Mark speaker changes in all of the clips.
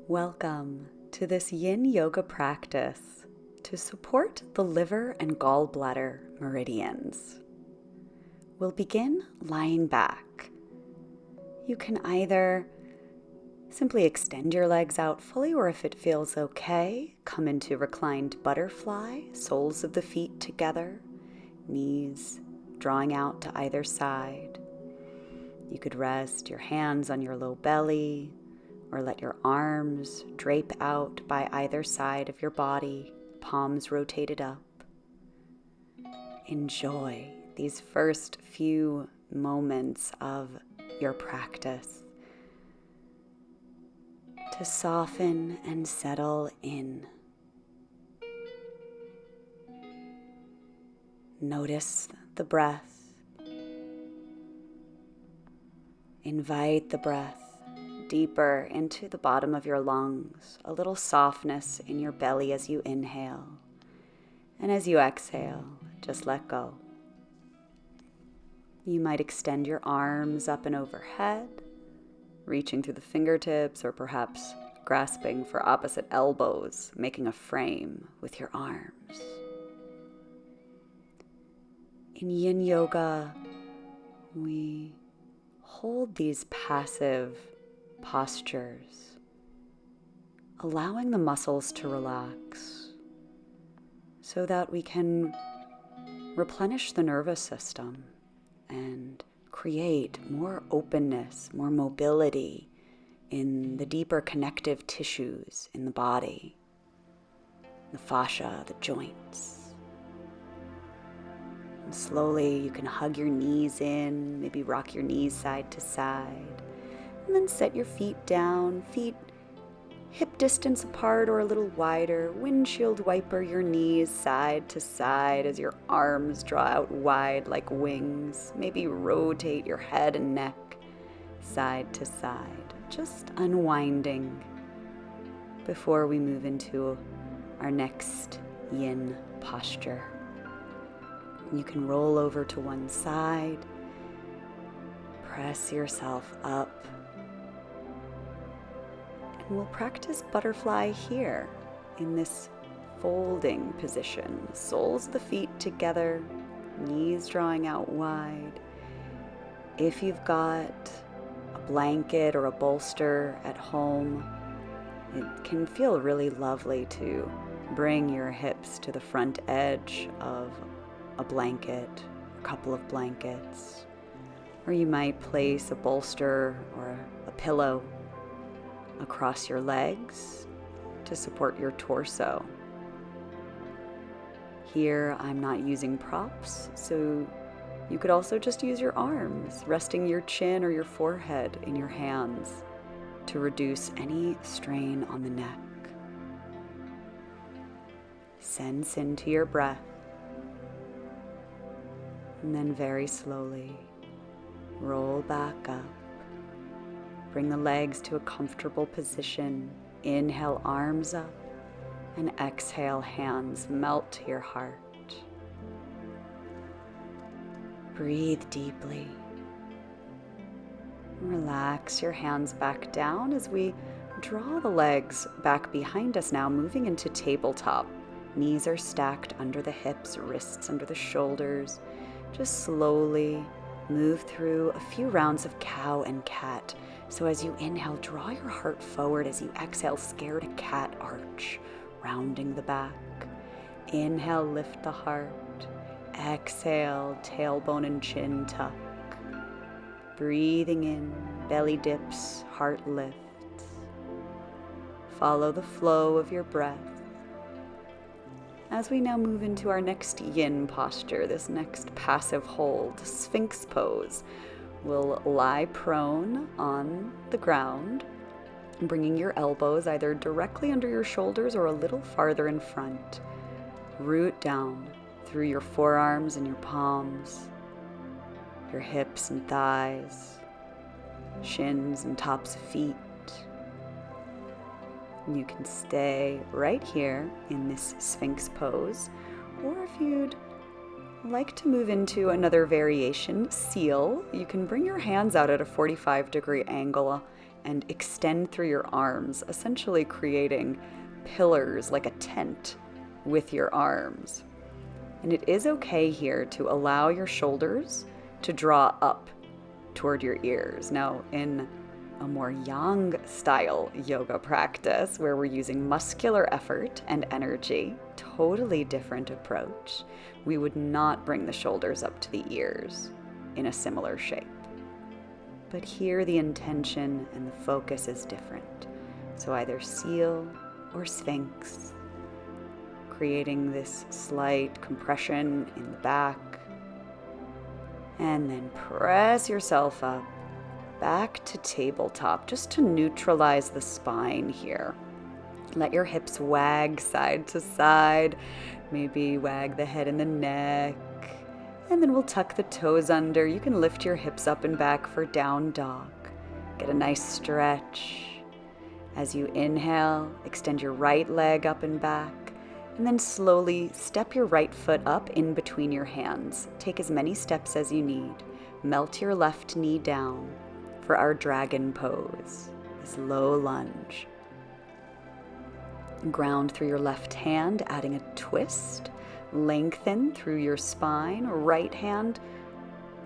Speaker 1: Welcome to this yin yoga practice to support the liver and gallbladder meridians. We'll begin lying back. You can either simply extend your legs out fully, or if it feels okay, come into reclined butterfly, soles of the feet together, knees drawing out to either side. You could rest your hands on your low belly, or let your arms drape out by either side of your body, palms rotated up. Enjoy these first few moments of your practice to soften and settle in. Notice the breath. Invite the breath deeper into the bottom of your lungs, a little softness in your belly as you inhale. And as you exhale, just let go. You might extend your arms up and overhead, reaching through the fingertips or perhaps grasping for opposite elbows, making a frame with your arms. In yin yoga, we hold these passive postures, allowing the muscles to relax so that we can replenish the nervous system and create more openness, more mobility in the deeper connective tissues in the body, the fascia, the joints. And slowly you can hug your knees in, maybe rock your knees side to side. And then set your feet down, feet hip distance apart or a little wider. Windshield wiper your knees side to side as your arms draw out wide like wings. Maybe rotate your head and neck side to side, just unwinding before we move into our next yin posture. You can roll over to one side, press yourself up. And we'll practice butterfly here in this folding position. Soles of the feet together, knees drawing out wide. If you've got a blanket or a bolster at home, it can feel really lovely to bring your hips to the front edge of a blanket, a couple of blankets. Or you might place a bolster or a pillow across your legs to support your torso. Here I'm not using props, so you could also just use your arms, resting your chin or your forehead in your hands to reduce any strain on the neck. Sense into your breath, and then very slowly roll back up. Bring the legs to a comfortable position. Inhale, arms up, and exhale, hands melt to your heart. Breathe deeply. Relax your hands back down as we draw the legs back behind us now, moving into tabletop. Knees are stacked under the hips, wrists under the shoulders. Just slowly move through a few rounds of cow and cat. So as you inhale, draw your heart forward. As you exhale, scared cat arch, rounding the back. Inhale, lift the heart. Exhale, tailbone and chin tuck. Breathing in, belly dips, heart lifts. Follow the flow of your breath. As we now move into our next yin posture, this next passive hold, Sphinx pose, we'll lie prone on the ground, bringing your elbows either directly under your shoulders or a little farther in front. Root down through your forearms and your palms, your hips and thighs, shins and tops of feet. You can stay right here in this Sphinx pose, or if you'd like to move into another variation, seal, you can bring your hands out at a 45-degree angle and extend through your arms, essentially creating pillars like a tent with your arms. And it is okay here to allow your shoulders to draw up toward your ears. Now, in a more yang style yoga practice where we're using muscular effort and energy, totally different approach, we would not bring the shoulders up to the ears in a similar shape. But here the intention and the focus is different. So either seal or Sphinx, creating this slight compression in the back, and then press yourself up back to tabletop just to neutralize the spine here. Let your hips wag side to side, maybe wag the head and the neck, and then we'll tuck the toes under. You can lift your hips up and back for down dog. Get a nice stretch. As you inhale, extend your right leg up and back, and then slowly step your right foot up in between your hands. Take as many steps as you need. Melt your left knee down for our dragon pose, this low lunge. Ground through your left hand, adding a twist. Lengthen through your spine. Right hand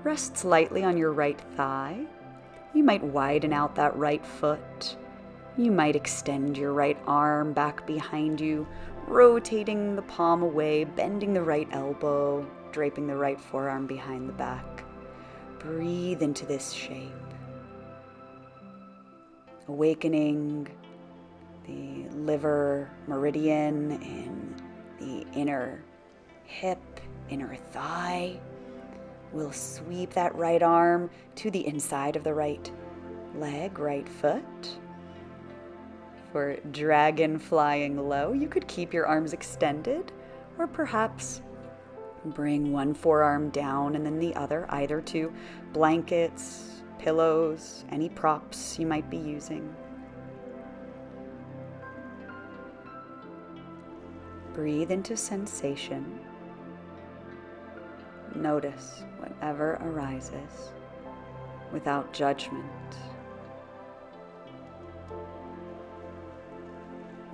Speaker 1: rests lightly on your right thigh. You might widen out that right foot. You might extend your right arm back behind you, rotating the palm away, bending the right elbow, draping the right forearm behind the back. Breathe into this shape, awakening the liver meridian in the inner hip, inner thigh. We'll sweep that right arm to the inside of the right leg, right foot. For dragon flying low, you could keep your arms extended, or perhaps bring one forearm down and then the other, either to blankets, pillows, any props you might be using. Breathe into sensation. Notice whatever arises without judgment.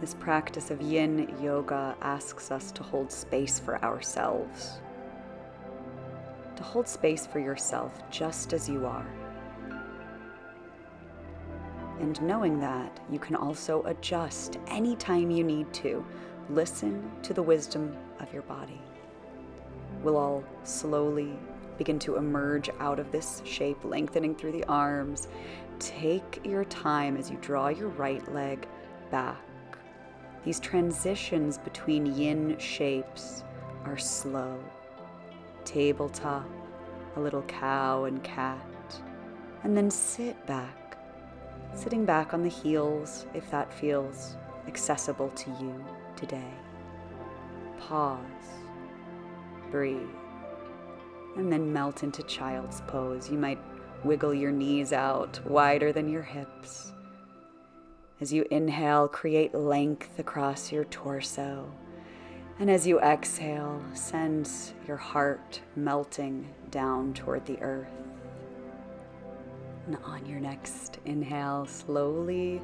Speaker 1: This practice of yin yoga asks us to hold space for ourselves, to hold space for yourself just as you are. And knowing that, you can also adjust anytime you need to. Listen to the wisdom of your body. We'll all slowly begin to emerge out of this shape, lengthening through the arms. Take your time as you draw your right leg back. These transitions between yin shapes are slow. Tabletop, a little cow and cat, and then sit back, sitting back on the heels if that feels accessible to you today. Pause, breathe, and then melt into child's pose. You might wiggle your knees out wider than your hips. As you inhale, create length across your torso. And as you exhale, sense your heart melting down toward the earth. And on your next inhale, slowly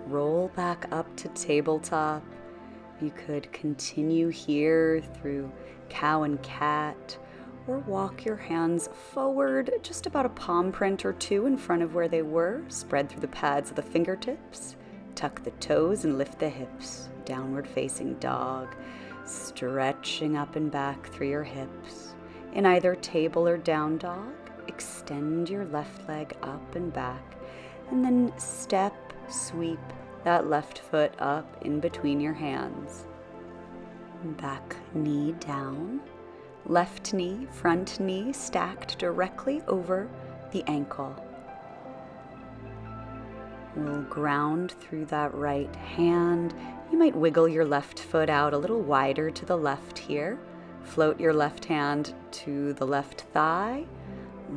Speaker 1: roll back up to tabletop. You could continue here through cow and cat, or walk your hands forward just about a palm print or two in front of where they were. Spread through the pads of the fingertips. Tuck the toes and lift the hips. Downward facing dog. Stretching up and back through your hips. In either table or down dog, extend your left leg up and back. And then step, sweep that left foot up in between your hands. Back knee down. Left knee, front knee stacked directly over the ankle. We'll ground through that right hand. You might wiggle your left foot out a little wider to the left here. Float your left hand to the left thigh.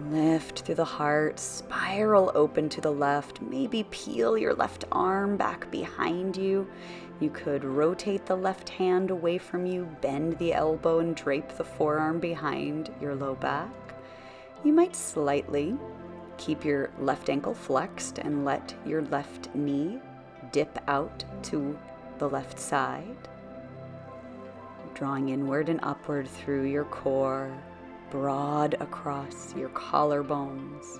Speaker 1: Lift through the heart, spiral open to the left. Maybe peel your left arm back behind you. You could rotate the left hand away from you, bend the elbow and drape the forearm behind your low back. You might slightly Keep your left ankle flexed and let your left knee dip out to the left side, drawing inward and upward through your core, broad across your collarbones.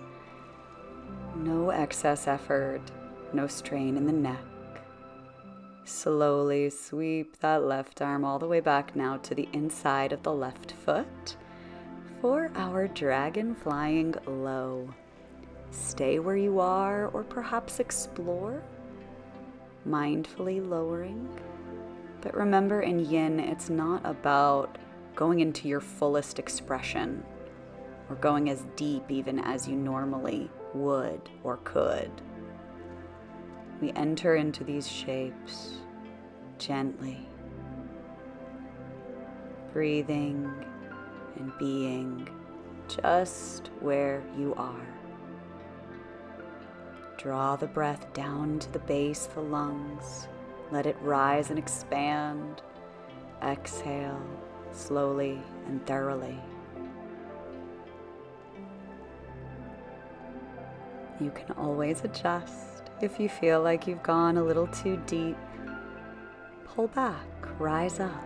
Speaker 1: No excess effort, no strain in the neck. Slowly sweep that left arm all the way back now to the inside of the left foot for our dragon flying low. Stay where you are, or perhaps explore, mindfully lowering. But remember, in yin, it's not about going into your fullest expression or going as deep even as you normally would or could. We enter into these shapes gently, breathing and being just where you are. Draw the breath down to the base of the lungs. Let it rise and expand. Exhale slowly and thoroughly. You can always adjust if you feel like you've gone a little too deep. Pull back, rise up.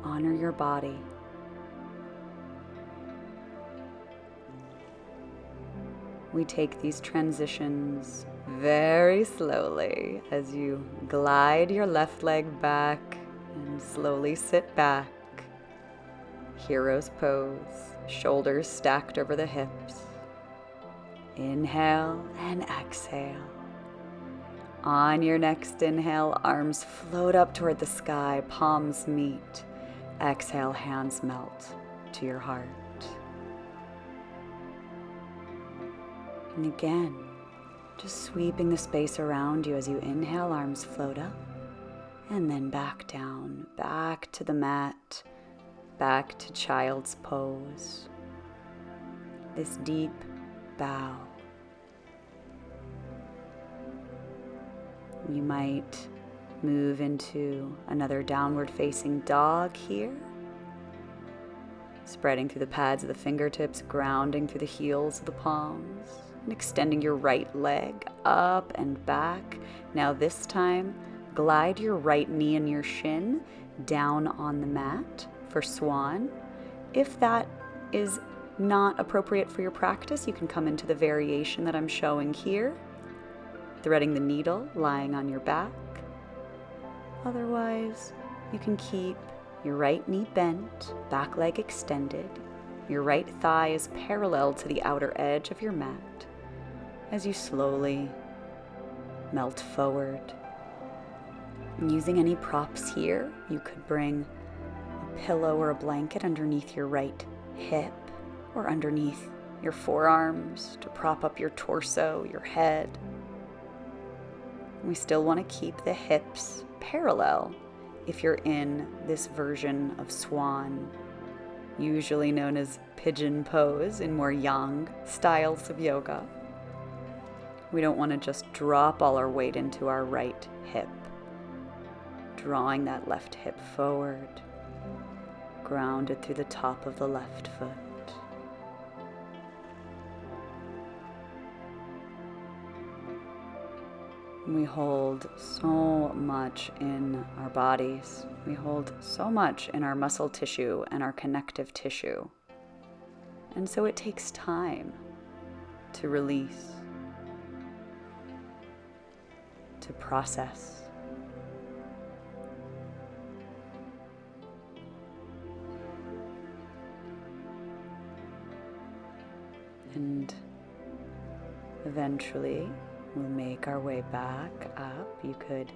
Speaker 1: Honor your body. We take these transitions very slowly as you glide your left leg back and slowly sit back. Hero's pose, shoulders stacked over the hips. Inhale and exhale. On your next inhale, arms float up toward the sky, palms meet. Exhale, hands melt to your heart. And again, just sweeping the space around you as you inhale, arms float up, and then back down, back to the mat, back to child's pose. This deep bow. You might move into another downward facing dog here. Spreading through the pads of the fingertips, grounding through the heels of the palms, and extending your right leg up and back. Now this time, glide your right knee and your shin down on the mat for Swan. If that is not appropriate for your practice, you can come into the variation that I'm showing here, threading the needle, lying on your back. Otherwise, you can keep your right knee bent, back leg extended. Your right thigh is parallel to the outer edge of your mat as you slowly melt forward. And using any props here, you could bring a pillow or a blanket underneath your right hip or underneath your forearms to prop up your torso, your head. We still want to keep the hips parallel if you're in this version of Swan, usually known as pigeon pose in more yang styles of yoga. We don't want to just drop all our weight into our right hip, drawing that left hip forward, grounded through the top of the left foot. We hold so much in our bodies. We hold so much in our muscle tissue and our connective tissue. And so it takes time to release, to process. And eventually, we'll make our way back up. You could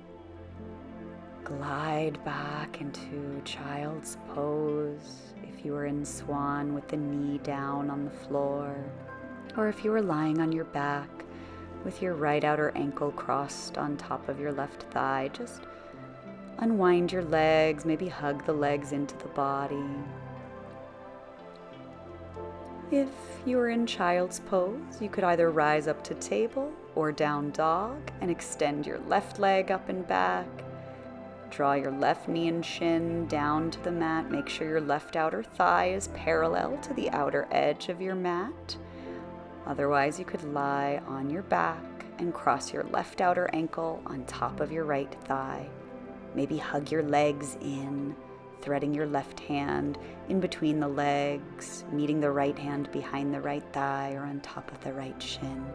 Speaker 1: glide back into child's pose if you were in Swan with the knee down on the floor, or if you were lying on your back with your right outer ankle crossed on top of your left thigh. Just unwind your legs, maybe hug the legs into the body. If you are in child's pose, you could either rise up to table or down dog and extend your left leg up and back. Draw your left knee and shin down to the mat. Make sure your left outer thigh is parallel to the outer edge of your mat. Otherwise, you could lie on your back and cross your left outer ankle on top of your right thigh. Maybe hug your legs in, threading your left hand in between the legs, meeting the right hand behind the right thigh or on top of the right shin.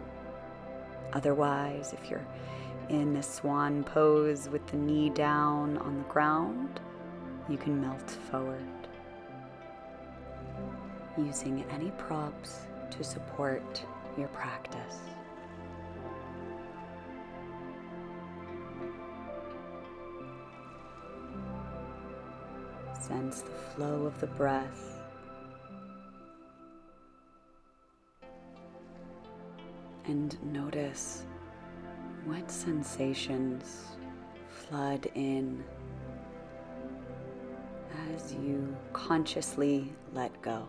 Speaker 1: Otherwise, if you're in a swan pose with the knee down on the ground, you can melt forward, using any props to support your practice. Sense the flow of the breath. And notice what sensations flood in as you consciously let go.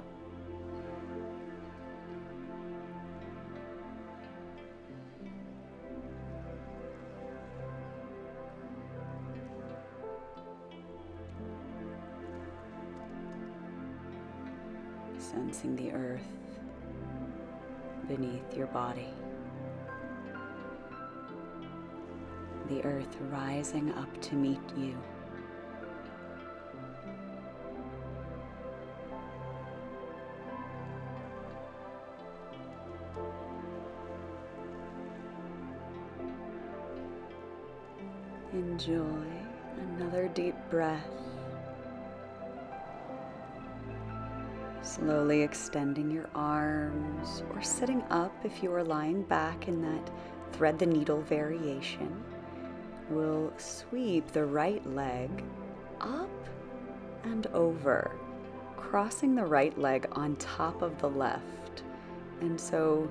Speaker 1: Sensing the earth beneath your body. The earth rising up to meet you. Enjoy another deep breath. Slowly extending your arms or sitting up if you are lying back in that thread the needle variation. We'll sweep the right leg up and over, crossing the right leg on top of the left. And so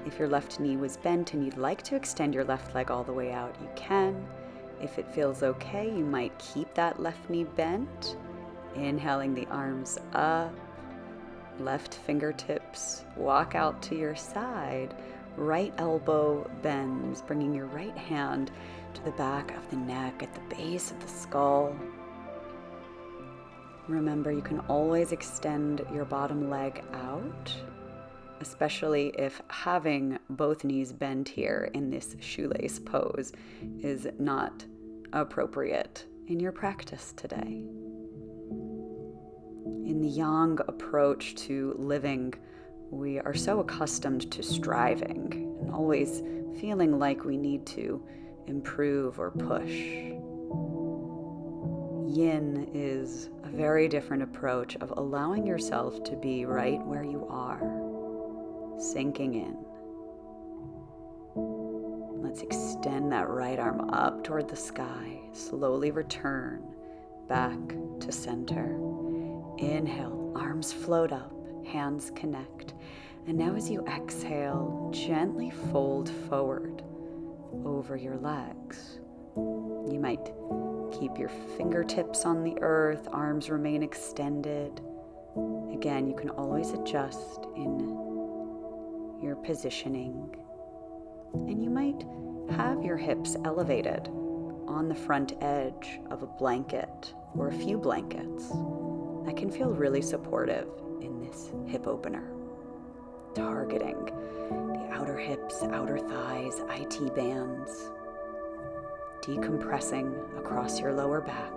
Speaker 1: if your left knee was bent and you'd like to extend your left leg all the way out, you can. If it feels okay, you might keep that left knee bent. Inhaling the arms up, left fingertips walk out to your side, right elbow bends, bringing your right hand to the back of the neck at the base of the skull. Remember, you can always extend your bottom leg out, especially if having both knees bent here in this shoelace pose is not appropriate in your practice today. In the yang approach to living, we are so accustomed to striving and always feeling like we need to improve or push. Yin is a very different approach of allowing yourself to be right where you are, sinking in. Let's extend that right arm up toward the sky. Slowly return back to center. Inhale, arms float up, hands connect. And now as you exhale, gently fold forward over your legs. You might keep your fingertips on the earth, arms remain extended. Again, you can always adjust in your positioning. And you might have your hips elevated on the front edge of a blanket or a few blankets. That can feel really supportive in this hip opener, targeting the outer hips, outer thighs, IT bands, decompressing across your lower back.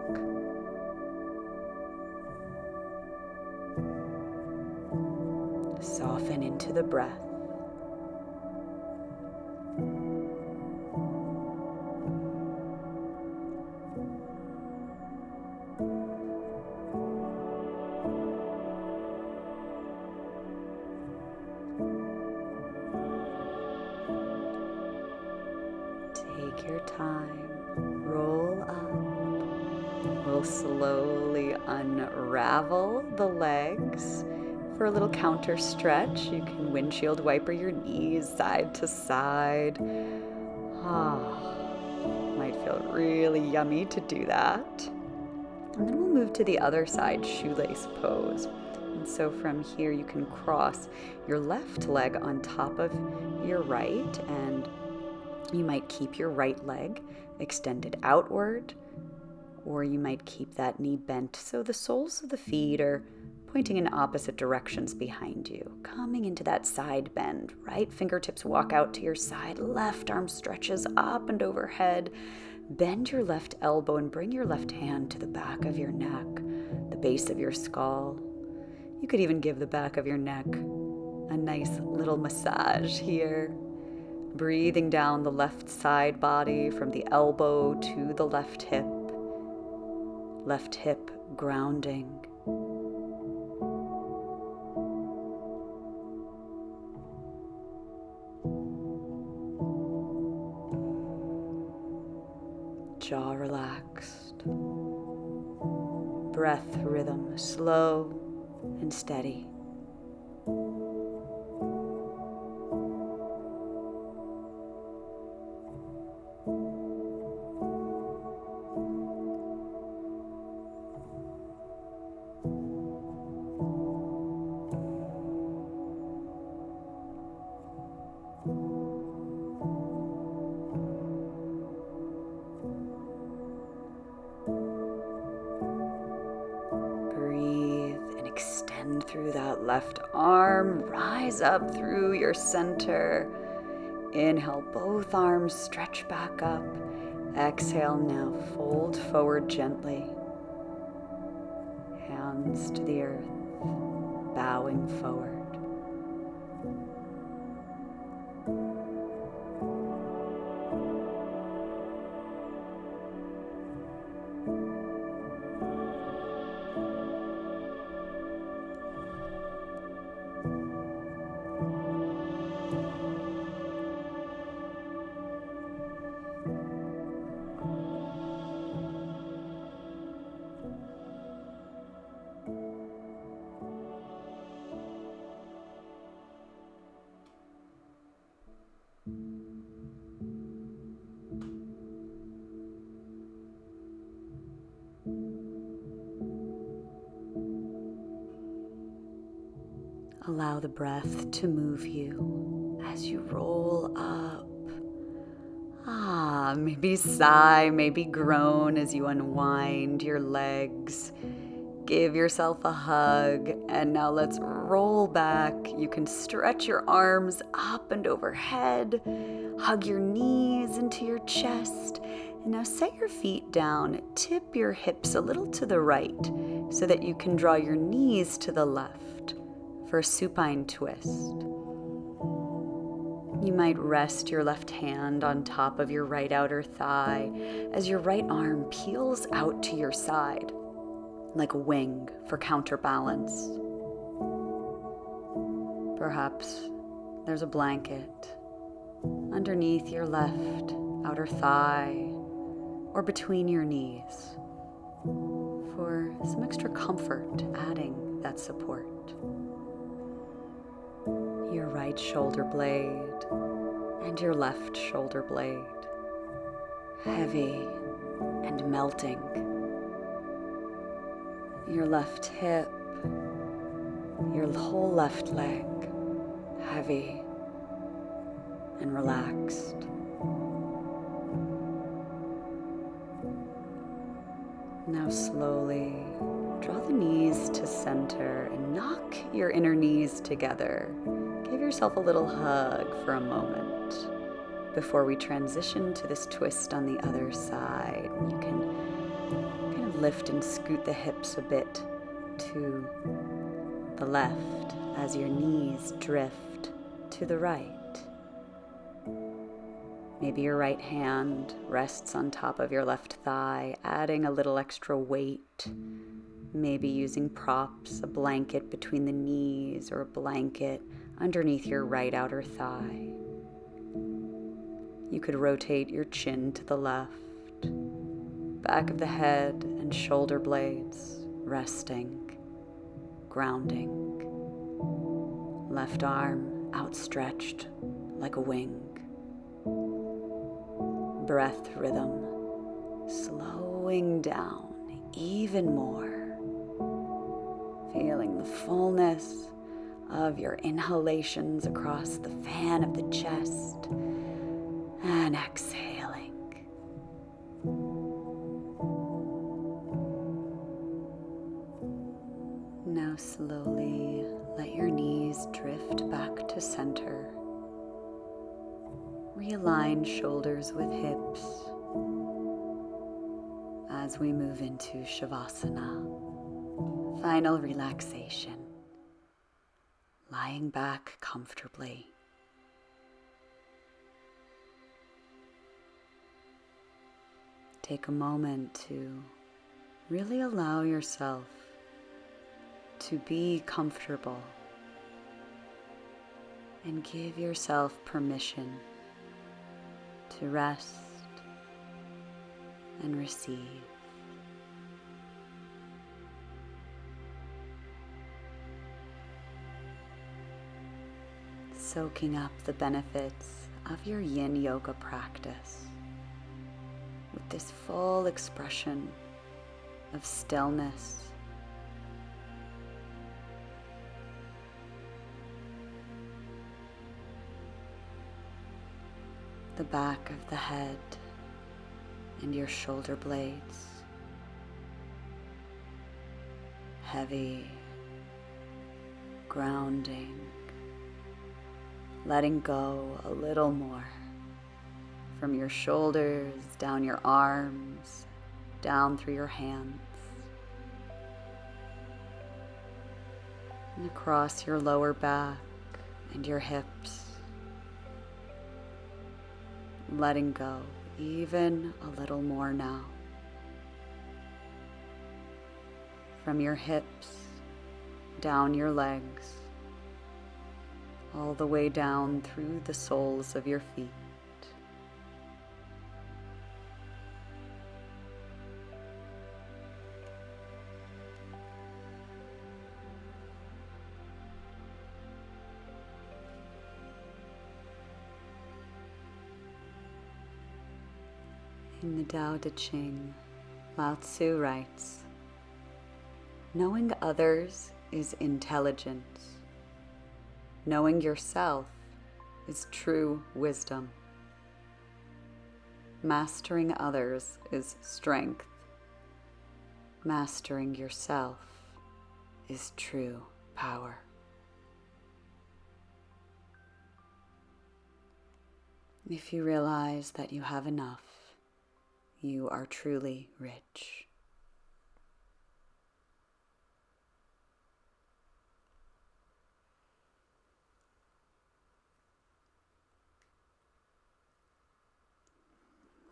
Speaker 1: Soften into the breath. Take your time, roll up. We'll slowly unravel the legs. For a little counter stretch, you can windshield wiper your knees side to side. Might feel really yummy to do that. And then we'll move to the other side, shoelace pose. And so from here, you can cross your left leg on top of your right, and you might keep your right leg extended outward, or you might keep that knee bent so the soles of the feet are pointing in opposite directions behind you. Coming into that side bend. Right fingertips walk out to your side. Left arm stretches up and overhead. Bend your left elbow and bring your left hand to the back of your neck, the base of your skull. You could even give the back of your neck a nice little massage here. Breathing down the left side body from the elbow to the left hip grounding. Jaw relaxed. Breath rhythm slow and steady. Through that left arm, rise up through your center. Inhale, both arms stretch back up. Exhale, now fold forward gently. Hands to the earth, bowing forward. Allow the breath to move you as you roll up. Maybe sigh, maybe groan as you unwind your legs. Give yourself a hug, and now let's roll back. You can stretch your arms up and overhead. Hug your knees into your chest. And now set your feet down. Tip your hips a little to the right so that you can draw your knees to the left for a supine twist. You might rest your left hand on top of your right outer thigh as your right arm peels out to your side, like a wing for counterbalance. Perhaps there's a blanket underneath your left outer thigh or between your knees for some extra comfort, adding that support. Your right shoulder blade and your left shoulder blade, heavy and melting. Your left hip, your whole left leg, heavy and relaxed. Now slowly draw the knees to center and knock your inner knees together. Give yourself a little hug for a moment before we transition to this twist on the other side. You can kind of lift and scoot the hips a bit to the left as your knees drift to the right. Maybe your right hand rests on top of your left thigh, adding a little extra weight. Maybe using props, a blanket between the knees or a blanket underneath your right outer thigh. You could rotate your chin to the left, back of the head and shoulder blades resting, grounding. Left arm outstretched like a wing. Breath rhythm slowing down even more. Feeling the fullness of your inhalations across the fan of the chest and exhaling. Now Now slowly let your knees drift back to center. Realign shoulders with hips as we move into Shavasana, final relaxation, lying back comfortably. Take a moment to really allow yourself to be comfortable and give yourself permission to rest and receive. Soaking up the benefits of your yin yoga practice with this full expression of stillness, the back of the head and your shoulder blades heavy, grounding, letting go a little more from your shoulders, down your arms, down through your hands, and across your lower back and your hips. Letting go even a little more now. From your hips, down your legs, all the way down through the soles of your feet. In the Tao Te Ching, Lao Tzu writes, "Knowing others is intelligence. Knowing yourself is true wisdom. Mastering others is strength. Mastering yourself is true power." If you realize that you have enough, you are truly rich.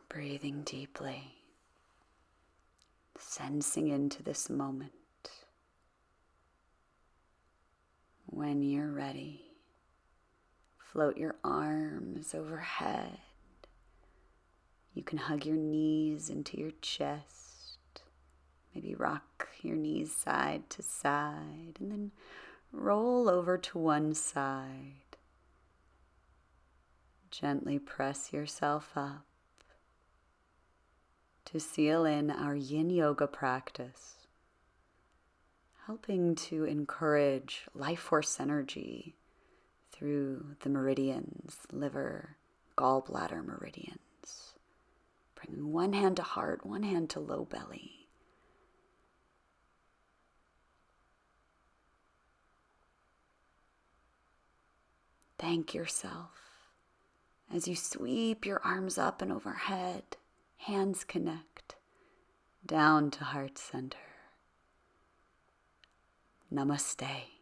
Speaker 1: Breathing deeply, sensing into this moment. When you're ready, float your arms overhead. You can hug your knees into your chest, maybe rock your knees side to side, and then roll over to one side. Gently press yourself up to seal in our yin yoga practice, helping to encourage life force energy through the meridians, liver, gallbladder meridians. Bringing one hand to heart, one hand to low belly. Thank yourself as you sweep your arms up and overhead, hands connect, down to heart center. Namaste.